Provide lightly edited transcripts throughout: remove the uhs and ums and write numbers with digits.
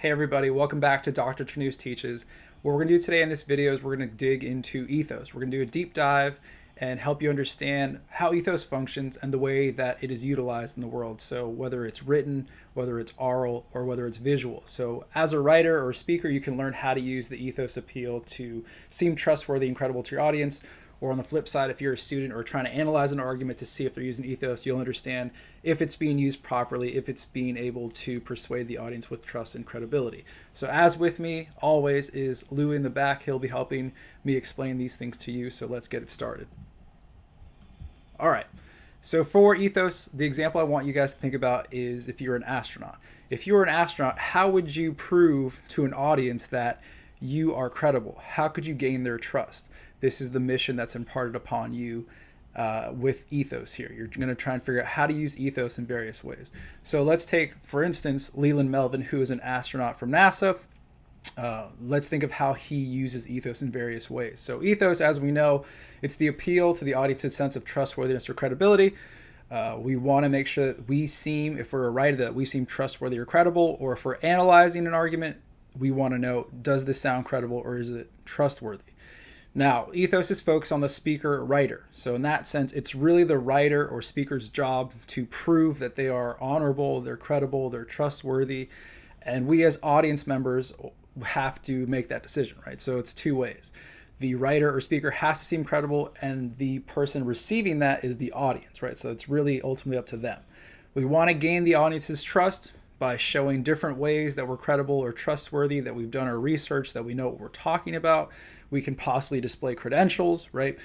Hey everybody, welcome back to Dr. Chanus Teaches. What we're going to do today in this video is we're going to dig into Ethos. We're going to do a deep dive and help you understand how Ethos functions and the way that it is utilized in the world. So whether it's written, whether it's aural, or whether it's visual. So as a writer or speaker, you can learn how to use the Ethos appeal to seem trustworthy and credible to your audience. Or on the flip side, if you're a student or trying to analyze an argument to see if they're using Ethos, you'll understand if it's being used properly, if it's being able to persuade the audience with trust and credibility. So as with me always is Lou in the back. He'll be helping me explain these things to you. So let's get it started. All right. So for Ethos, the example I want you guys to think about is if you're an astronaut. If you're an astronaut, how would you prove to an audience that you are credible? How could you gain their trust? This is the mission that's imparted upon you with Ethos here. You're going to try and figure out how to use Ethos in various ways. So let's take, for instance, Leland Melvin, who is an astronaut from NASA. Let's think of how he uses Ethos in various ways. So Ethos, as we know, it's the appeal to the audience's sense of trustworthiness or credibility. We want to make sure that we seem, if we're a writer, that we seem trustworthy or credible, or if we're analyzing an argument, we want to know, does this sound credible or is it trustworthy? Now, Ethos is focused on the speaker-writer. So in that sense, it's really the writer or speaker's job to prove that they are honorable, they're credible, they're trustworthy. And we as audience members have to make that decision, right? So it's two ways. The writer or speaker has to seem credible, and the person receiving that is the audience, right? So it's really ultimately up to them. We want to gain the audience's trust by showing different ways that we're credible or trustworthy, that we've done our research, that we know what we're talking about. We can possibly display credentials, right?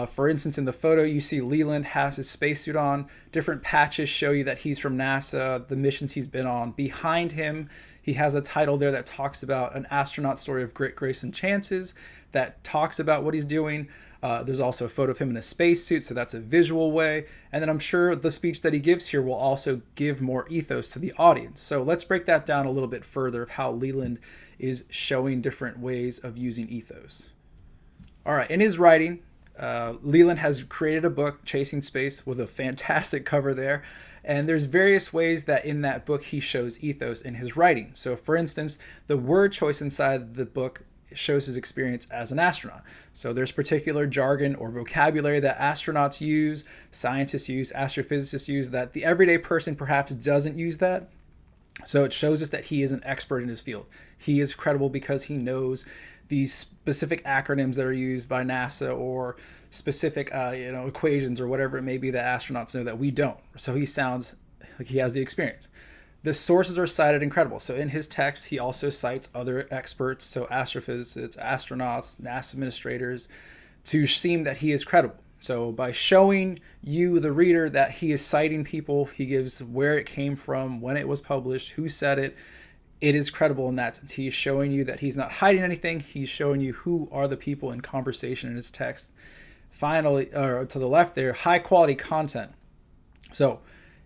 For instance, in the photo, you see Leland has his spacesuit on. Different patches show you that he's from NASA, the missions he's been on. Behind him, he has a title there that talks about an astronaut story of grit, grace, and chances, that talks about what he's doing. There's also a photo of him in a spacesuit, so that's a visual way. And then I'm sure the speech that he gives here will also give more ethos to the audience. So let's break that down a little bit further of how Leland is showing different ways of using ethos. All right, in his writing, Leland has created a book, Chasing Space, with a fantastic cover there. And there's various ways that in that book he shows ethos in his writing. So for instance, the word choice inside the book shows his experience as an astronaut. So there's particular jargon or vocabulary that astronauts use, scientists use, astrophysicists use, that the everyday person perhaps doesn't use that. So it shows us that he is an expert in his field. He is credible because he knows these specific acronyms that are used by NASA, or specific equations or whatever it may be that astronauts know that we don't. So he sounds like he has the experience. The sources are cited and credible. So in his text, he also cites other experts, so astrophysicists, astronauts, NASA administrators, to seem that he is credible. So by showing you, the reader, that he is citing people, he gives where it came from, when it was published, who said it, it is credible in that sense. He is showing you that he's not hiding anything. He's showing you who are the people in conversation in his text. Finally, to the left there, high quality content. So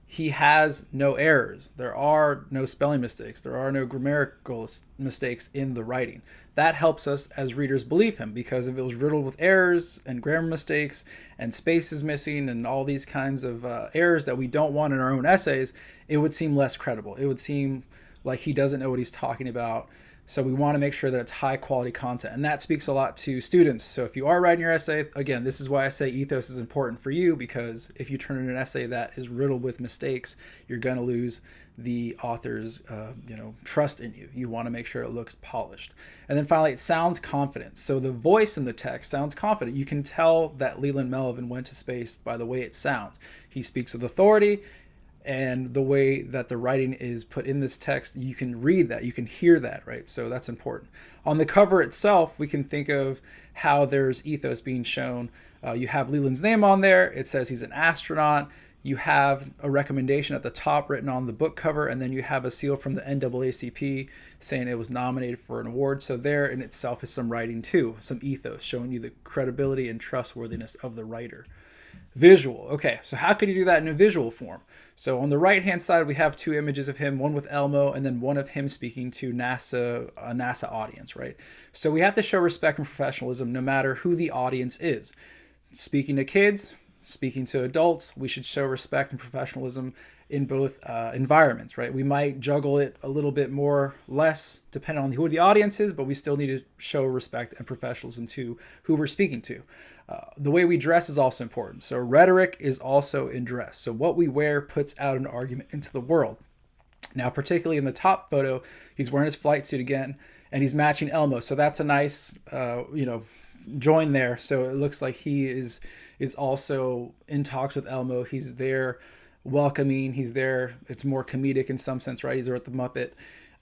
he has no errors. There are no spelling mistakes. There are no grammatical mistakes in the writing. That helps us as readers believe him, because if it was riddled with errors and grammar mistakes and spaces missing and all these kinds of errors that we don't want in our own essays, it would seem less credible. It would seem like he doesn't know what he's talking about. So we want to make sure that it's high quality content. And that speaks a lot to students. So if you are writing your essay, again, this is why I say ethos is important for you, because if you turn in an essay that is riddled with mistakes, you're going to lose the author's trust in you. You want to make sure it looks polished. And then finally, it sounds confident. So the voice in the text sounds confident. You can tell that Leland Melvin went to space by the way it sounds. He speaks with authority. And the way that the writing is put in this text, you can read that, you can hear that, right? So that's important. On the cover itself, we can think of how there's ethos being shown. You have Leland's name on there. It says he's an astronaut. You have a recommendation at the top written on the book cover, and then you have a seal from the NAACP saying it was nominated for an award. So there in itself is some writing too, some ethos showing you the credibility and trustworthiness of the writer. Visual. Okay, so how could you do that in a visual form? So on the right-hand side, we have two images of him, one with Elmo and then one of him speaking to a NASA audience, right? So we have to show respect and professionalism no matter who the audience is. Speaking to kids, speaking to adults, we should show respect and professionalism in both environments, right? We might juggle it a little bit more, less, depending on who the audience is, but we still need to show respect and professionalism to who we're speaking to. The way we dress is also important. So rhetoric is also in dress. So what we wear puts out an argument into the world. Now, particularly in the top photo, he's wearing his flight suit again, and he's matching Elmo. So that's a nice, join there. So it looks like he is also in talks with Elmo. He's there welcoming. He's there. It's more comedic in some sense, right? He's there at the Muppet.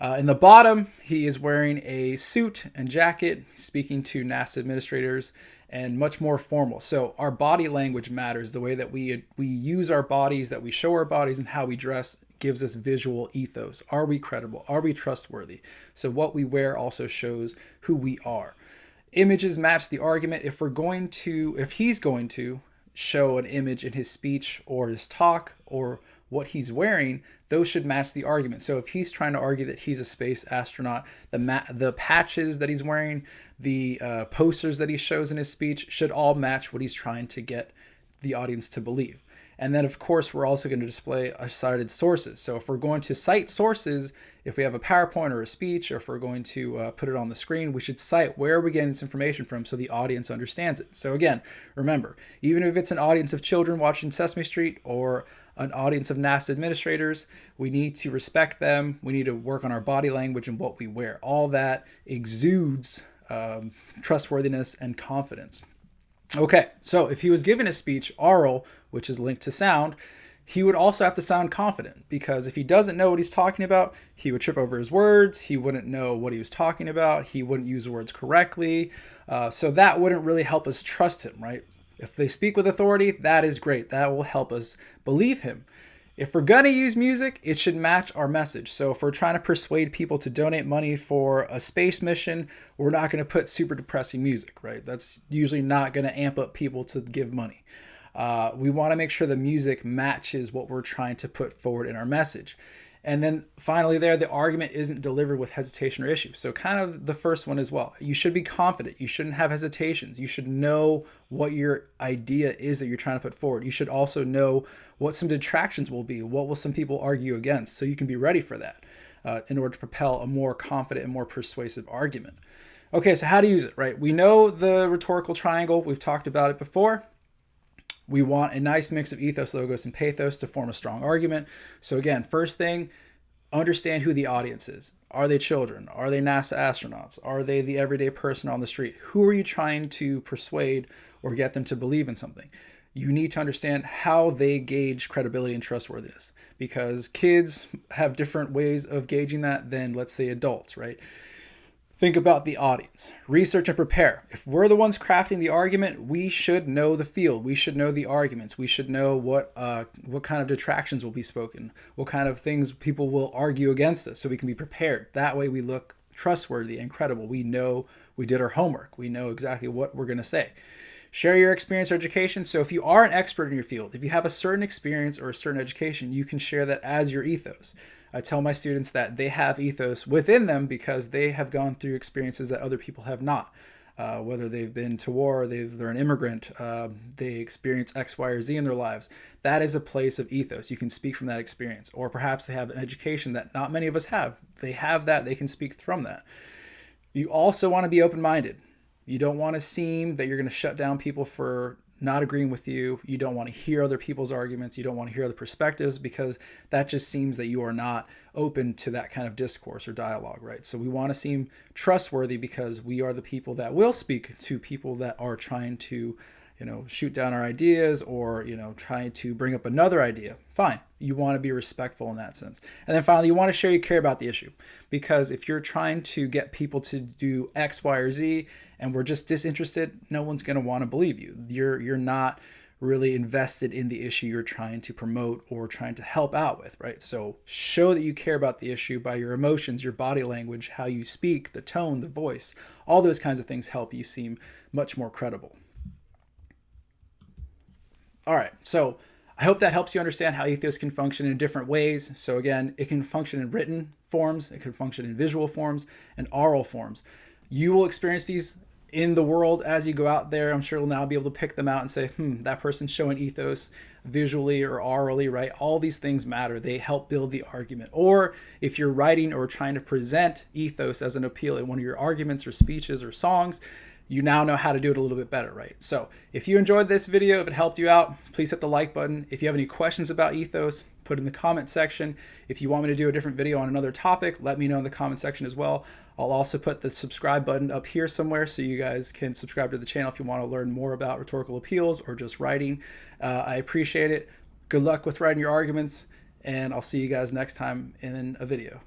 In the bottom, he is wearing a suit and jacket, speaking to NASA administrators, and much more formal. So our body language matters. The way that we use our bodies, that we show our bodies, and how we dress gives us visual ethos. Are we credible? Are we trustworthy? So what we wear also shows who we are. Images match the argument. If he's going to show an image in his speech or his talk or what he's wearing, those should match the argument. So if he's trying to argue that he's a space astronaut, the patches that he's wearing, the posters that he shows in his speech should all match what he's trying to get the audience to believe. And then, of course, we're also going to display cited sources. So if we're going to cite sources, if we have a PowerPoint or a speech, or if we're going to put it on the screen, we should cite where are we getting this information from so the audience understands it. So again, remember, even if it's an audience of children watching Sesame Street or an audience of NASA administrators, we need to respect them. We need to work on our body language and what we wear. All that exudes trustworthiness and confidence. Okay, so if he was given a speech, aural, which is linked to sound, he would also have to sound confident, because if he doesn't know what he's talking about, he would trip over his words, he wouldn't know what he was talking about, he wouldn't use the words correctly, so that wouldn't really help us trust him, right? If they speak with authority, that is great. That will help us believe him. If we're going to use music, it should match our message. So if we're trying to persuade people to donate money for a space mission, we're not going to put super depressing music, right? That's usually not going to amp up people to give money. We want to make sure the music matches what we're trying to put forward in our message. And then finally there, the argument isn't delivered with hesitation or issue. So kind of the first one as well. You should be confident. You shouldn't have hesitations. You should know what your idea is that you're trying to put forward. You should also know what some detractions will be. What will some people argue against? So you can be ready for that in order to propel a more confident and more persuasive argument. Okay, so how to use it, right? We know the rhetorical triangle. We've talked about it before. We want a nice mix of ethos, logos, and pathos to form a strong argument. So again, first thing, understand who the audience is. Are they children? Are they NASA astronauts? Are they the everyday person on the street? Who are you trying to persuade or get them to believe in something? You need to understand how they gauge credibility and trustworthiness, because kids have different ways of gauging that than, let's say, adults, right? Think about the audience. Research and prepare. If we're the ones crafting the argument, we should know the field. We should know the arguments. We should know what kind of detractions will be spoken, what kind of things people will argue against us, so we can be prepared. That way we look trustworthy and credible. We know we did our homework. We know exactly what we're going to say. Share your experience or education. So if you are an expert in your field, if you have a certain experience or a certain education, you can share that as your ethos. I tell my students that they have ethos within them because they have gone through experiences that other people have not. Whether they've been to war, they're an immigrant, they experience X, Y, or Z in their lives. That is a place of ethos. You can speak from that experience. Or perhaps they have an education that not many of us have. They have that. They can speak from that. You also want to be open-minded. You don't want to seem that you're going to shut down people for not agreeing with you. You don't want to hear other people's arguments. You don't want to hear other perspectives, because that just seems that you are not open to that kind of discourse or dialogue, right? So we want to seem trustworthy because we are the people that will speak to people that are trying to, shoot down our ideas or, trying to bring up another idea. Fine. You want to be respectful in that sense. And then finally, you want to show you care about the issue, because if you're trying to get people to do X, Y, or Z, and we're just disinterested, no one's going to want to believe you. You're not really invested in the issue you're trying to promote or trying to help out with, right? So show that you care about the issue by your emotions, your body language, how you speak, the tone, the voice. All those kinds of things help you seem much more credible. All right, so I hope that helps you understand how ethos can function in different ways. So again, it can function in written forms, it can function in visual forms, and aural forms. You will experience these in the world as you go out there. I'm sure you'll now be able to pick them out and say, that person's showing ethos visually or orally, right? All these things matter. They help build the argument. Or if you're writing or trying to present ethos as an appeal in one of your arguments or speeches or songs, you now know how to do it a little bit better, right? So if you enjoyed this video, if it helped you out, please hit the like button. If you have any questions about ethos, put in the comment section. If you want me to do a different video on another topic, let me know in the comment section as well. I'll also put the subscribe button up here somewhere so you guys can subscribe to the channel if you want to learn more about rhetorical appeals or just writing. I appreciate it. Good luck with writing your arguments, and I'll see you guys next time in a video.